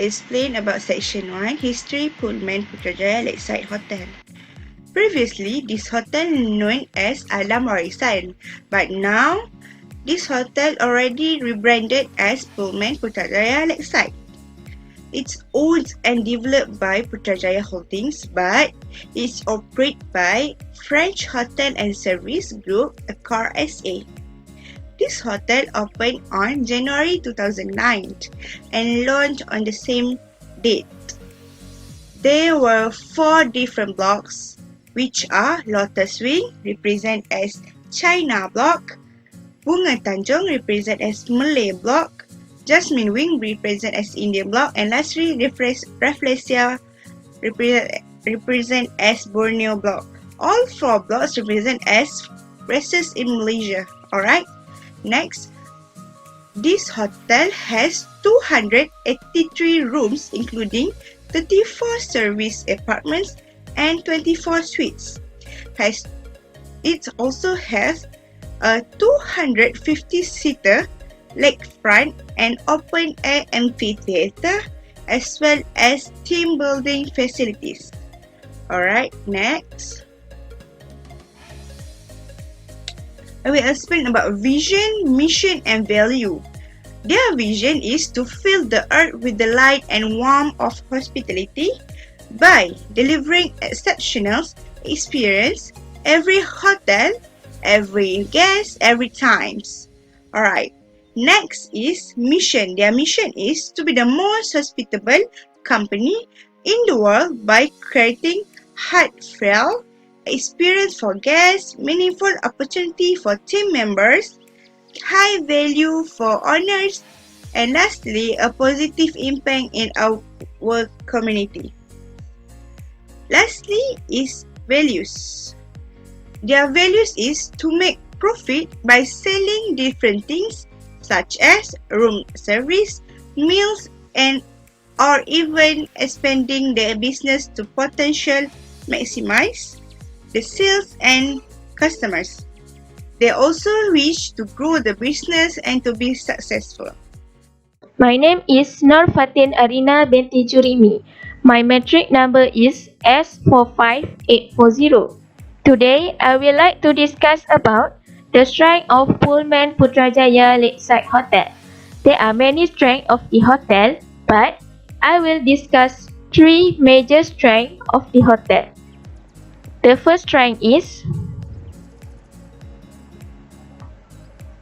explain about Section 1, History Pullman Putrajaya Lakeside Hotel. Previously, this hotel known as Alam Warisan, but now this hotel already rebranded as Pullman Putrajaya Lakeside. It's owned and developed by Putrajaya Holdings, but it's operated by French Hotel and Service Group, Accor SA. This hotel opened on January 2009 and launched on the same date. There were 4 different blocks, which are Lotus Wing, represent as China Block, Bunga Tanjung, represent as Malay Block, Jasmine Wing, represent as Indian Block, and lastly, Rafflesia, represent as Borneo Block. All 4 blocks represent as races in Malaysia. Alright? Next, this hotel has 283 rooms, including 34 service apartments and 24 suites. It also has a 250-seater lakefront and open-air amphitheater, as well as team building facilities. Alright, next. I will explain about vision, mission, and value. Their vision is to fill the earth with the light and warmth of hospitality by delivering exceptional experience every hotel, every guest, every times. Alright, next is mission. Their mission is to be the most hospitable company in the world by creating heartfelt experience for guests, meaningful opportunity for team members, high value for owners, and lastly, a positive impact in our community. Lastly is values. Their values is to make profit by selling different things such as room service, meals, and or even expanding their business to potential maximize the sales and customers. They also wish to grow the business and to be successful. My name is Nur Fatin Arina binti Jurimi. My metric number is S45840. Today, I would like to discuss about the strength of Pullman Putrajaya Lakeside Hotel. There are many strengths of the hotel, but I will discuss 3 major strengths of the hotel. The first strength is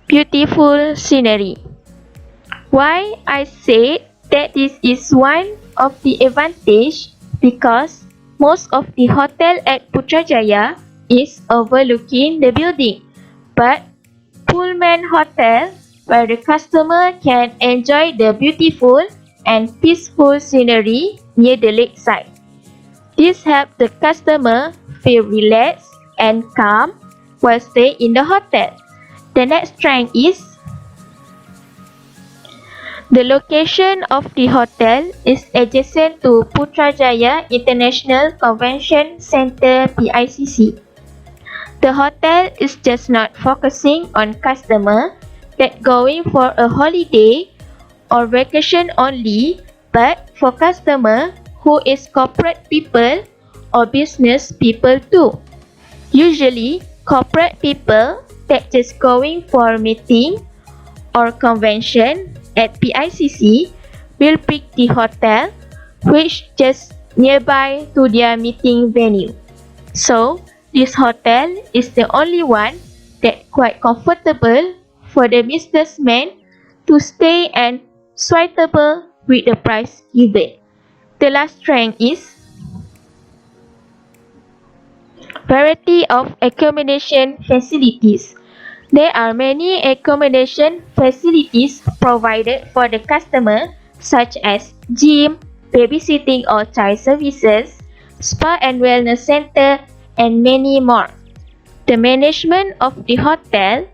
beautiful scenery. Why I say that this is one of the advantage because most of the hotel at Putrajaya is overlooking the building, but Pullman Hotel where the customer can enjoy the beautiful and peaceful scenery near the lakeside. This helps the customer feel relaxed and calm while staying in the hotel. The next strength is the location of the hotel is adjacent to Putrajaya International Convention Center PICC. The hotel is just not focusing on customers that going for a holiday or vacation only, but for customers who is corporate people or business people too. Usually, corporate people that just going for meeting or convention at PICC will pick the hotel which just nearby to their meeting venue. So, this hotel is the only one that quite comfortable for the businessman to stay and suitable with the price given. The last strength is variety of accommodation facilities. There are many accommodation facilities provided for the customer such as gym, babysitting or child services, spa and wellness center, and many more. The management of the hotel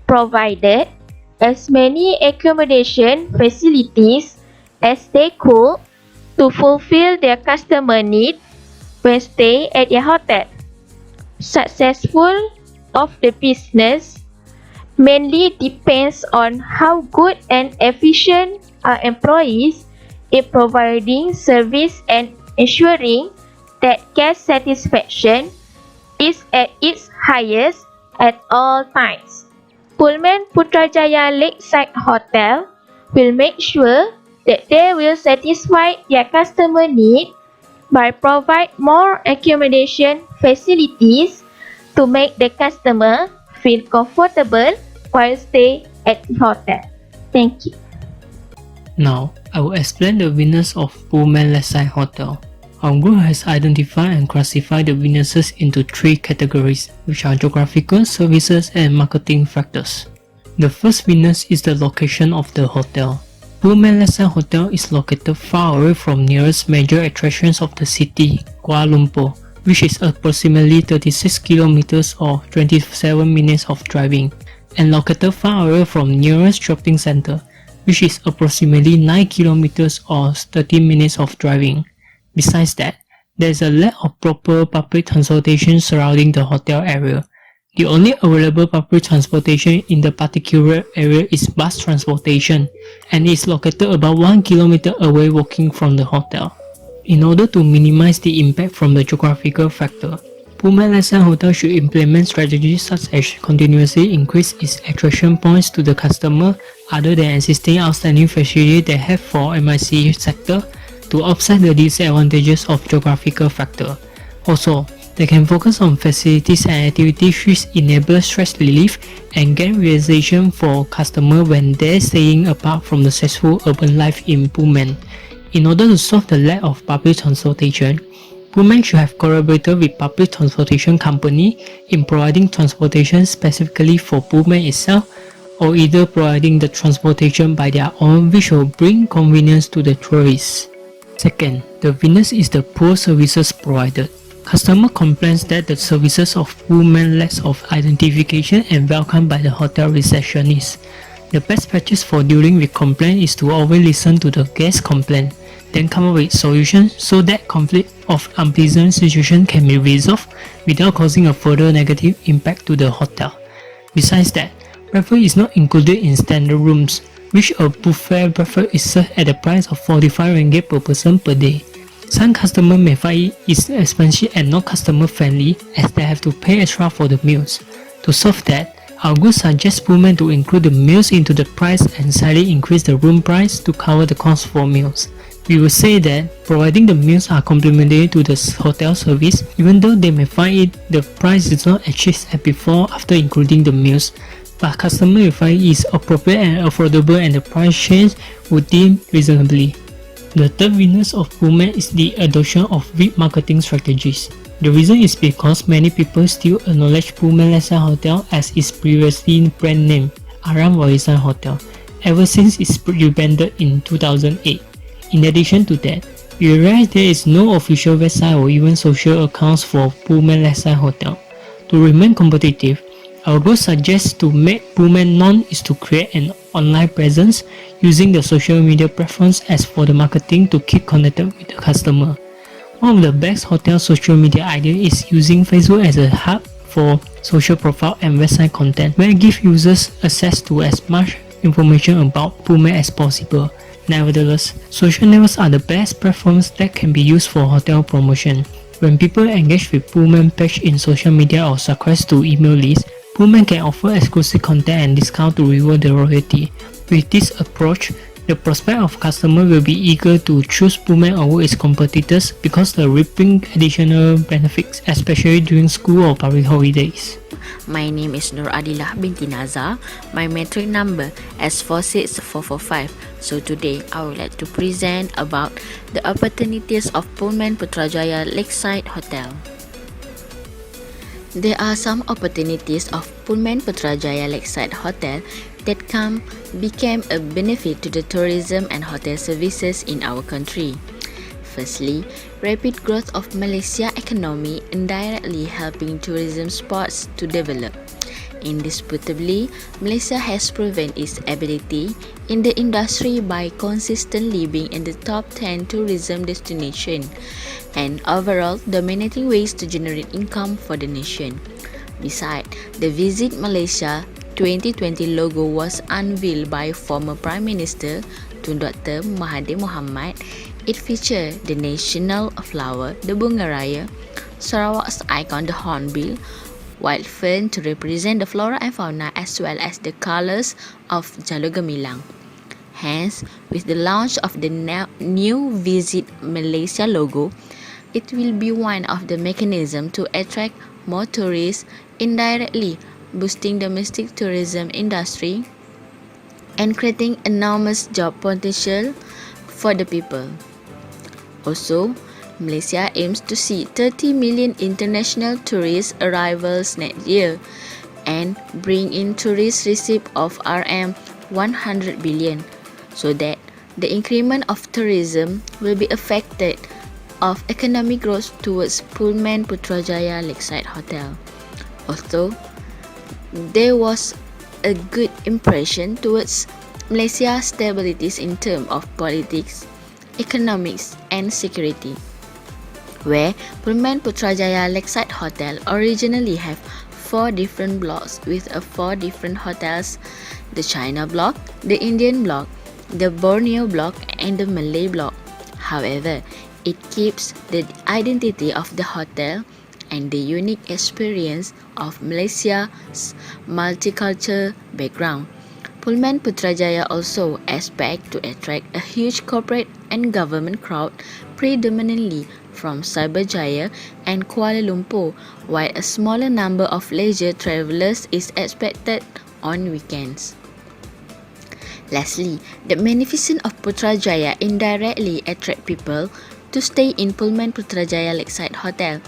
provided as many accommodation facilities as they could to fulfill their customer need when stay at their hotel. Successful of the business mainly depends on how good and efficient our employees in providing service and ensuring that guest satisfaction is at its highest at all times. Pullman Putrajaya Lakeside Hotel will make sure that they will satisfy their customer need by provide more accommodation facilities to make the customer feel comfortable while stay at the hotel. Thank you. Now, I will explain the winners of Pullman Lakeside Hotel. Our group has identified and classified the winners into three categories, which are geographical, services, and marketing factors. The first winner is the location of the hotel. Pullman Lakeside Hotel is located far away from nearest major attractions of the city, Kuala Lumpur, which is approximately 36 kilometers or 27 minutes of driving, and located far away from nearest shopping center, which is approximately 9 kilometers or 30 minutes of driving. Besides that, there is a lack of proper public transportation surrounding the hotel area. The only available public transportation in the particular area is bus transportation, and is located about 1 kilometer away walking from the hotel. In order to minimize the impact from the geographical factor, Pullman Lakeside Hotel should implement strategies such as continuously increase its attraction points to the customer other than existing outstanding facilities they have for MIC sector to offset the disadvantages of geographical factor. Also, they can focus on facilities and activities which enable stress relief and gain relaxation for customers when they're staying apart from the stressful urban life in Pullman. In order to solve the lack of public transportation, Pullman should have collaborated with public transportation company in providing transportation specifically for Pullman itself, or either providing the transportation by their own, which will bring convenience to the tourists. Second, the winner is the poor services provided. Customer complains that the services of Pullman lacks of identification and welcome by the hotel receptionist. The best practice for dealing with complaint is to always listen to the guest complaint, then come up with solutions so that conflict of unpleasant situation can be resolved without causing a further negative impact to the hotel. Besides that, breakfast is not included in standard rooms, which a buffet breakfast is served at the price of 45 ringgit per person per day. Some customers may find it expensive and not customer friendly as they have to pay extra for the meals. To solve that, our group suggests Pullman to include the meals into the price and slightly increase the room price to cover the cost for meals. We will say that providing the meals are complementary to the hotel service, even though they may find it the price is not as cheap as before after including the meals, but customers will find it is appropriate and affordable and the price change would deem reasonably. The third winner of Pullman is the adoption of weak marketing strategies. The reason is because many people still acknowledge Pullman Lakeside Hotel as its previously brand name, Aram Warisan Hotel, ever since its rebranded in 2008. In addition to that, we realize there is no official website or even social accounts for Pullman Lakeside Hotel. To remain competitive, our group suggests to make Pullman known is to create an online presence using the social media platforms as for the marketing to keep connected with the customer. One of the best hotel social media ideas is using Facebook as a hub for social profile and website content, where it gives users access to as much information about Pullman as possible. Nevertheless, social networks are the best platforms that can be used for hotel promotion. When people engage with Pullman page in social media or subscribe to email lists, Pullman can offer exclusive content and discount to reward the loyalty. With this approach, the prospect of customers will be eager to choose Pullman over its competitors because they reaping additional benefits, especially during school or public holidays. My name is Nur Adilah binti Nazar. My metric number is 46445. So today I would like to present about the opportunities of Pullman Putrajaya Lakeside Hotel. There are some opportunities of Pullman Putrajaya Lakeside Hotel that became a benefit to the tourism and hotel services in our country. Firstly, rapid growth of Malaysia economy indirectly helping tourism spots to develop. Indisputably, Malaysia has proven its ability in the industry by consistently being in the top 10 tourism destination and overall dominating ways to generate income for the nation. Besides, the Visit Malaysia 2020 logo was unveiled by former Prime Minister Tun Dr. Mahathir Mohamad, it featured the national flower, the Bunga Raya, Sarawak's icon, the hornbill, wild fern to represent the flora and fauna as well as the colors of Jalur Gemilang. Hence, with the launch of the new Visit Malaysia logo, it will be one of the mechanisms to attract more tourists, indirectly boosting domestic tourism industry and creating enormous job potential for the people. Also, Malaysia aims to see 30 million international tourist arrivals next year and bring in tourist receipt of RM 100 billion, so that the increment of tourism will be affected of economic growth towards Pullman Putrajaya Lakeside Hotel. Although there was a good impression towards Malaysia's stabilities in terms of politics, economics and security, where Pullman Putrajaya Lakeside Hotel originally have 4 different blocks with 4 different hotels: the China block, the Indian block, the Borneo block and the Malay block. However, it keeps the identity of the hotel and the unique experience of Malaysia's multicultural background. Pullman Putrajaya also expects to attract a huge corporate and government crowd, predominantly from Cyberjaya and Kuala Lumpur, while a smaller number of leisure travelers is expected on weekends. Lastly, the magnificence of Putrajaya indirectly attract people to stay in Pullman Putrajaya Lakeside Hotel.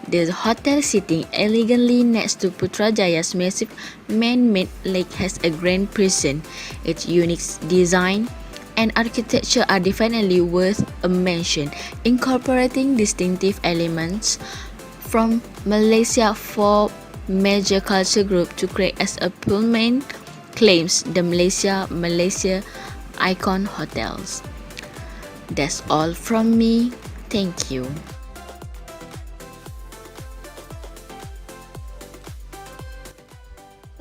The hotel sitting elegantly next to Putrajaya's massive man-made lake has a grand presence. Its unique design and architecture are definitely worth a mention, incorporating distinctive elements from Malaysia's 4 major culture groups to create as a Pullman claims the Malaysia icon hotels. That's all from me. Thank you.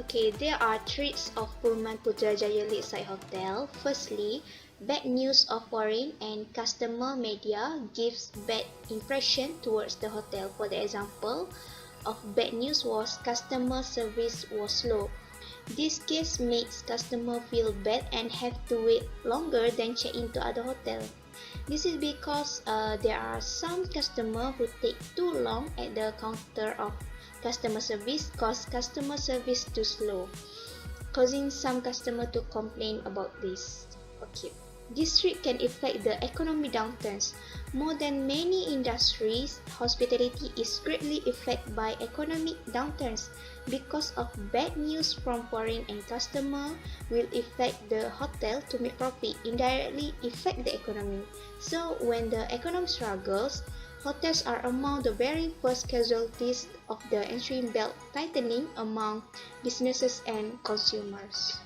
Okay, there are traits of Pullman Putrajaya Lakeside Hotel. Firstly, bad news of foreign and customer media gives bad impression towards the hotel. For the example of bad news was customer service was slow. This case makes customer feel bad and have to wait longer than check into other hotel. This is because there are some customer who take too long at the counter of customer service, cause customer service too slow, causing some customer to complain about this. Okay, this trip can affect the economy downturns. More than many industries, hospitality is greatly affected by economic downturns. Because of bad news from foreign and customer will affect the hotel to make profit, indirectly affect the economy. So when the economy struggles, hotels are among the very first casualties of the entry belt tightening among businesses and consumers.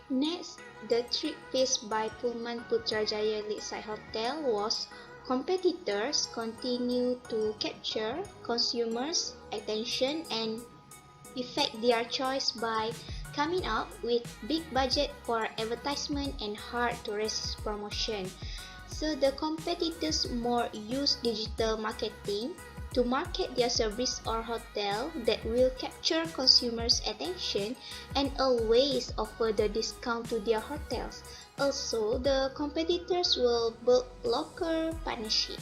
Next, the threat faced by Pullman Putrajaya Lakeside Hotel was competitors continue to capture consumers' attention and affect their choice by coming up with big budget for advertisement and hard to resist promotion. So the competitors more use digital marketing to market their service or hotel that will capture consumers' attention and always offer the discount to their hotels. Also, the competitors will build local partnership.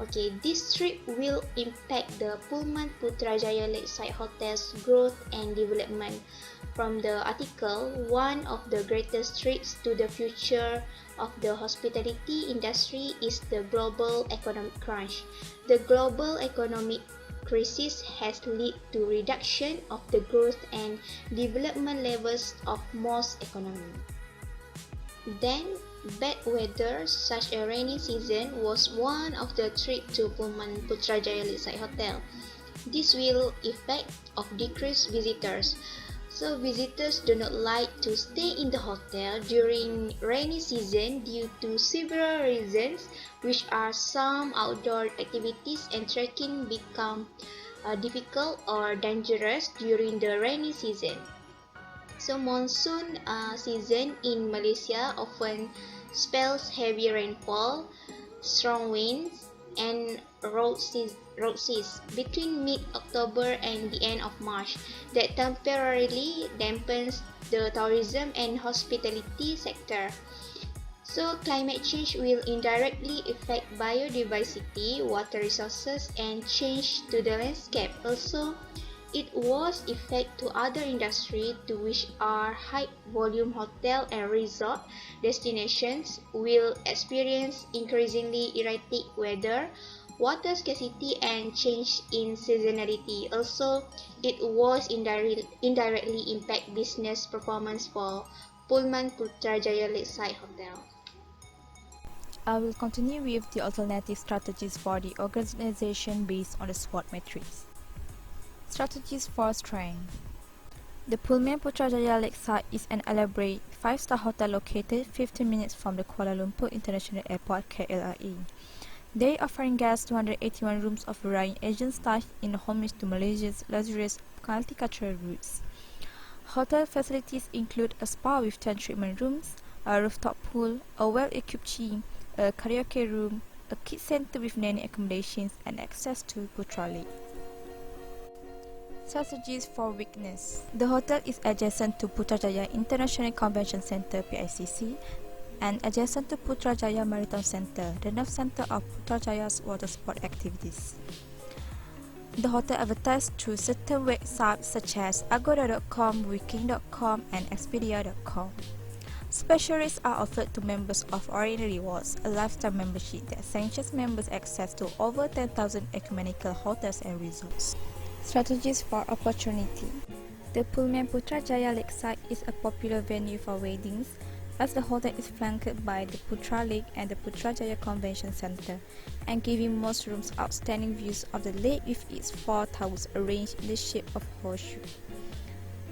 Okay, this trip will impact the Pullman Putrajaya Lakeside Hotel's growth and development. From the article, one of the greatest threats to the future of the hospitality industry is the global economic crunch. The global economic crisis has led to reduction of the growth and development levels of most economies. Then, bad weather such a rainy season was one of the threats to Pullman Putrajaya Lakeside Hotel. This will affect of decreased visitors. So visitors do not like to stay in the hotel during rainy season due to several reasons, which are some outdoor activities and trekking become difficult or dangerous during the rainy season. So monsoon season in Malaysia often spells heavy rainfall, strong winds, and road seas between mid-October and the end of March that temporarily dampens the tourism and hospitality sector. So climate change will indirectly affect biodiversity, water resources, and change to the landscape. Also, it was effect to other industry to which are high volume hotel and resort destinations will experience increasingly erratic weather, water scarcity, and change in seasonality. Also, it was indirectly impact business performance for Pullman Putrajaya Lakeside Hotel. I will continue with the alternative strategies for the organization based on the SWOT matrix. Strategies for strength. The Pullman Putrajaya Lakeside is an elaborate 5-star hotel located 15 minutes from the Kuala Lumpur International Airport (KLIA). They offering guests 281 rooms of varying Asian styles in homage to Malaysia's luxurious multicultural roots. Hotel facilities include a spa with 10 treatment rooms, a rooftop pool, a well-equipped gym, a karaoke room, a kids center with nanny accommodations, and access to Putra Lake. Strategies for weakness. The hotel is adjacent to Putrajaya International Convention Center (PICC) and adjacent to Putrajaya Maritime Center, the nerve center of Putrajaya's water sport activities. The hotel advertised through certain websites such as agoda.com, booking.com, and expedia.com. Special rates are offered to members of Ordinary Rewards, a lifetime membership that sanctions members access to over 10,000 ecumenical hotels and resorts. Strategies for opportunity. The Pullman Putrajaya Lakeside is a popular venue for weddings, as the hotel is flanked by the Putra Lake and the Putrajaya Convention Center, and giving most rooms outstanding views of the lake with its 4 towers arranged in the shape of horseshoe.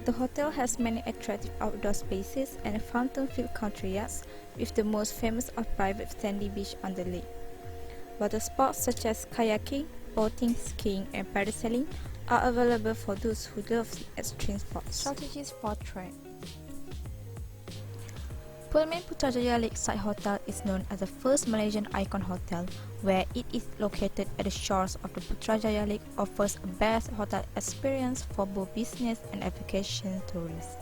The hotel has many attractive outdoor spaces and fountain-filled country yards, with the most famous of private sandy beach on the lake. Water sports such as kayaking, boating, skiing, and parasailing are available for those who love extreme sports. Strategies for trade. Pullman Putrajaya Lakeside Hotel is known as the first Malaysian icon hotel, where it is located at the shores of the Putrajaya Lake, offers a best hotel experience for both business and vacation tourists.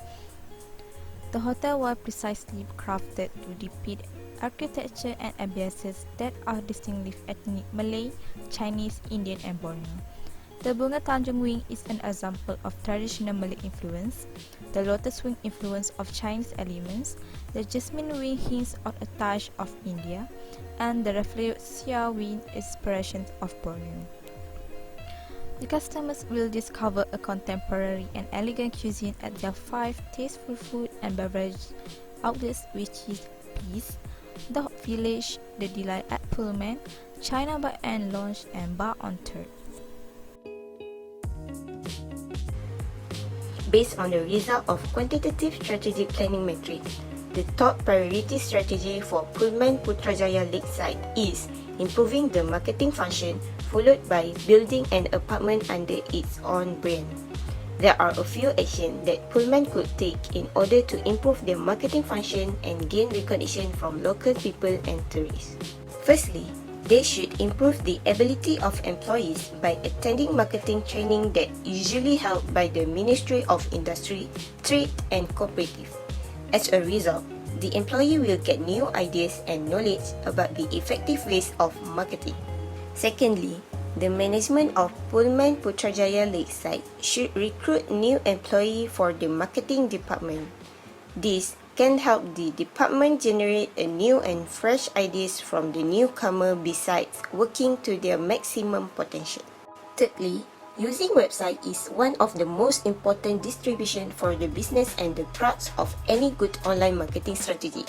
The hotel was precisely crafted to depict architecture and ambiances that are distinct with ethnic Malay, Chinese, Indian, and Borneo. The Bunga Tanjung Wing is an example of traditional Malay influence, the Lotus Wing influence of Chinese elements, the Jasmine Wing hints at a touch of India, and the Rafflesia Wing inspiration of Borneo. The customers will discover a contemporary and elegant cuisine at their 5 tasteful food and beverage outlets, which is Peace, The Village, The Delight at Pullman, China Bar and Lounge, and Bar on 3rd. Based on the result of quantitative strategic planning matrix, the top priority strategy for Pullman Putrajaya Lakeside is improving the marketing function, followed by building an apartment under its own brand. There are a few actions that Pullman could take in order to improve their marketing function and gain recognition from local people and tourists. Firstly, they should improve the ability of employees by attending marketing training that usually held by the Ministry of Industry, Trade and Cooperative. As a result, the employee will get new ideas and knowledge about the effective ways of marketing. Secondly, the management of Pullman Putrajaya Lakeside should recruit new employees for the marketing department. This can help the department generate a new and fresh ideas from the newcomer besides working to their maximum potential. Thirdly, using website is one of the most important distribution for the business and the crux of any good online marketing strategy.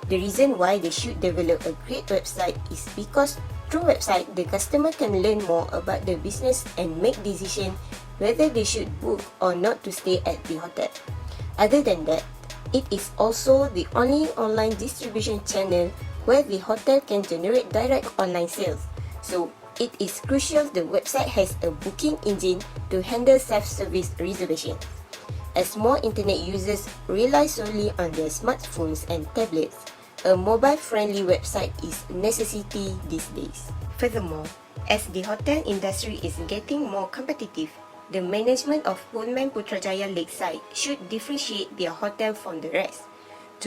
The reason why they should develop a great website is because through website, the customer can learn more about the business and make decision whether they should book or not to stay at the hotel. Other than that, it is also the only online distribution channel where the hotel can generate direct online sales. So, it is crucial the website has a booking engine to handle self-service reservations. As more internet users rely solely on their smartphones and tablets, a mobile-friendly website is a necessity these days. Furthermore, as the hotel industry is getting more competitive, the management of Pullman Putrajaya Lakeside should differentiate their hotel from the rest.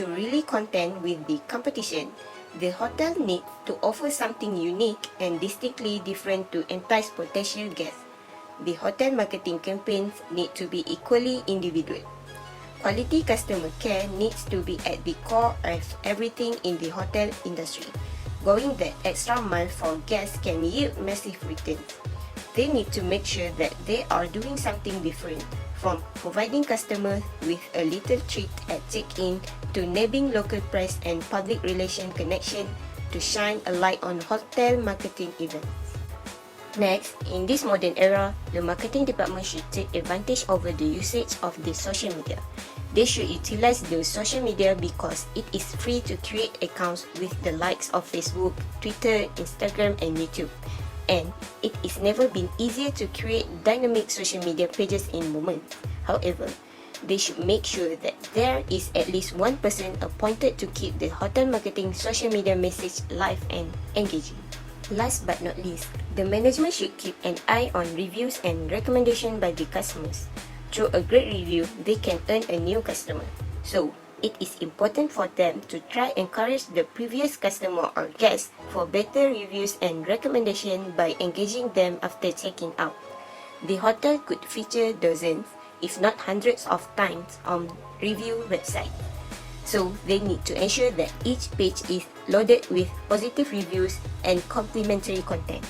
To really contend with the competition, the hotel needs to offer something unique and distinctly different to entice potential guests. The hotel marketing campaigns need to be equally individual. Quality customer care needs to be at the core of everything in the hotel industry. Going that extra mile for guests can yield massive returns. They need to make sure that they are doing something different, from providing customers with a little treat at check-in to nabbing local press and public relation connection to shine a light on hotel marketing events. Next, in this modern era, the marketing department should take advantage over the usage of the social media. They should utilize the social media because it is free to create accounts with the likes of Facebook, Twitter, Instagram, and YouTube. And it is never been easier to create dynamic social media pages in moments. However, they should make sure that there is at least one person appointed to keep the hotel marketing social media message live and engaging. Last but not least, the management should keep an eye on reviews and recommendation by the customers. Through a great review, they can earn a new customer. So, it is important for them to try encourage the previous customer or guest for better reviews and recommendation by engaging them after checking out. The hotel could feature dozens, if not hundreds of times on review website. So they need to ensure that each page is loaded with positive reviews and complimentary content.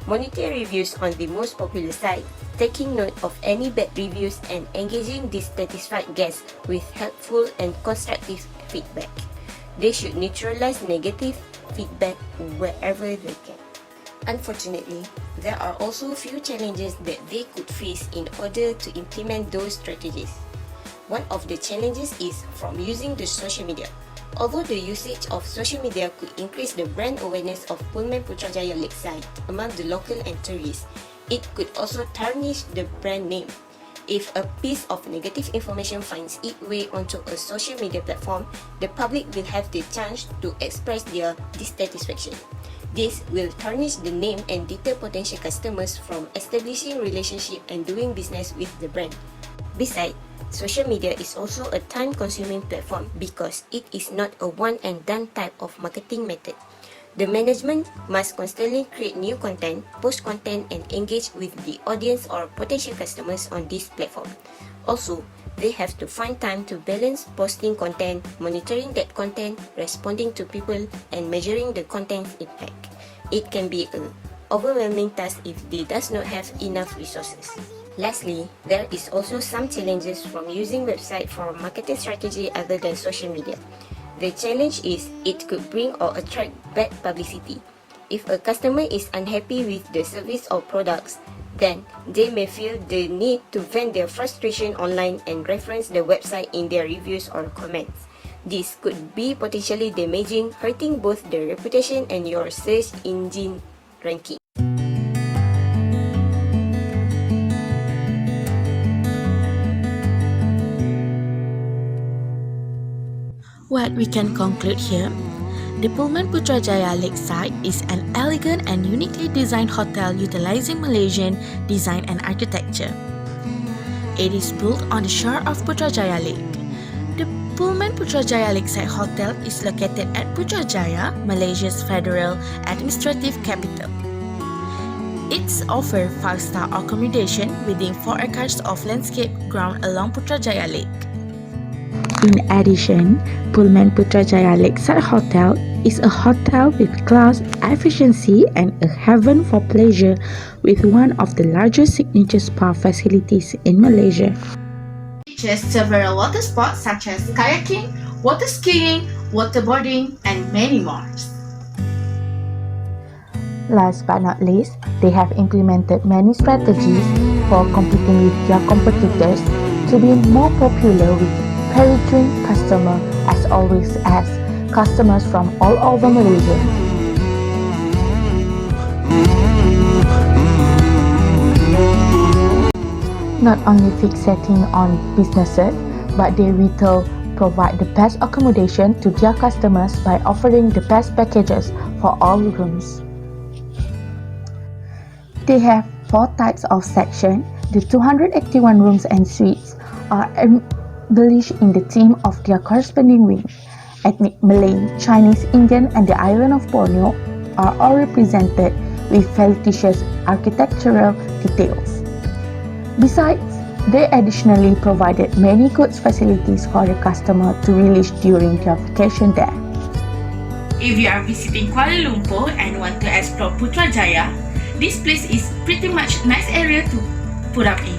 Monitor reviews on the most popular site, taking note of any bad reviews and engaging dissatisfied guests with helpful and constructive feedback. They should neutralize negative feedback wherever they can. Unfortunately, there are also few challenges that they could face in order to implement those strategies. One of the challenges is from using the social media. Although the usage of social media could increase the brand awareness of Pullman Putrajaya Lakeside among the local and tourists, it could also tarnish the brand name. If a piece of negative information finds its way onto a social media platform, the public will have the chance to express their dissatisfaction. This will tarnish the name and deter potential customers from establishing relationship and doing business with the brand. Besides, social media is also a time-consuming platform because it is not a one-and-done type of marketing method. The management must constantly create new content, post content, and engage with the audience or potential customers on this platform. Also, they have to find time to balance posting content, monitoring that content, responding to people, and measuring the content's impact. It can be an overwhelming task if they does not have enough resources. Lastly, there is also some challenges from using website for marketing strategy other than social media. The challenge is it could bring or attract bad publicity. If a customer is unhappy with the service or products, then they may feel the need to vent their frustration online and reference the website in their reviews or comments. This could be potentially damaging, hurting both the reputation and your search engine ranking. What we can conclude here, the Pullman Putrajaya Lakeside is an elegant and uniquely designed hotel utilizing Malaysian design and architecture. It is built on the shore of Putrajaya Lake. The Pullman Putrajaya Lakeside Hotel is located at Putrajaya, Malaysia's federal administrative capital. It's offers 5-star accommodation within 4 acres of landscape ground along Putrajaya Lake. In addition, Pullman Putrajaya Lakeside Hotel is a hotel with class, efficiency, and a haven for pleasure with one of the largest signature spa facilities in Malaysia. It features several water sports such as kayaking, water skiing, waterboarding, and many more. Last but not least, they have implemented many strategies for competing with their competitors to be more popular with peregrine customers as always as customers from all over Malaysia. not only fixating on businesses, but they will provide the best accommodation to their customers by offering the best packages for all rooms. They have 4 types of section. The 281 rooms and suites are embellished in the theme of their corresponding wing. Ethnic Malay, Chinese, Indian and the island of Borneo are all represented with felicitous architectural details. Besides, they additionally provided many goods facilities for the customer to relish during their vacation there. If you are visiting Kuala Lumpur and want to explore Putrajaya, this place is pretty much nice area to put up in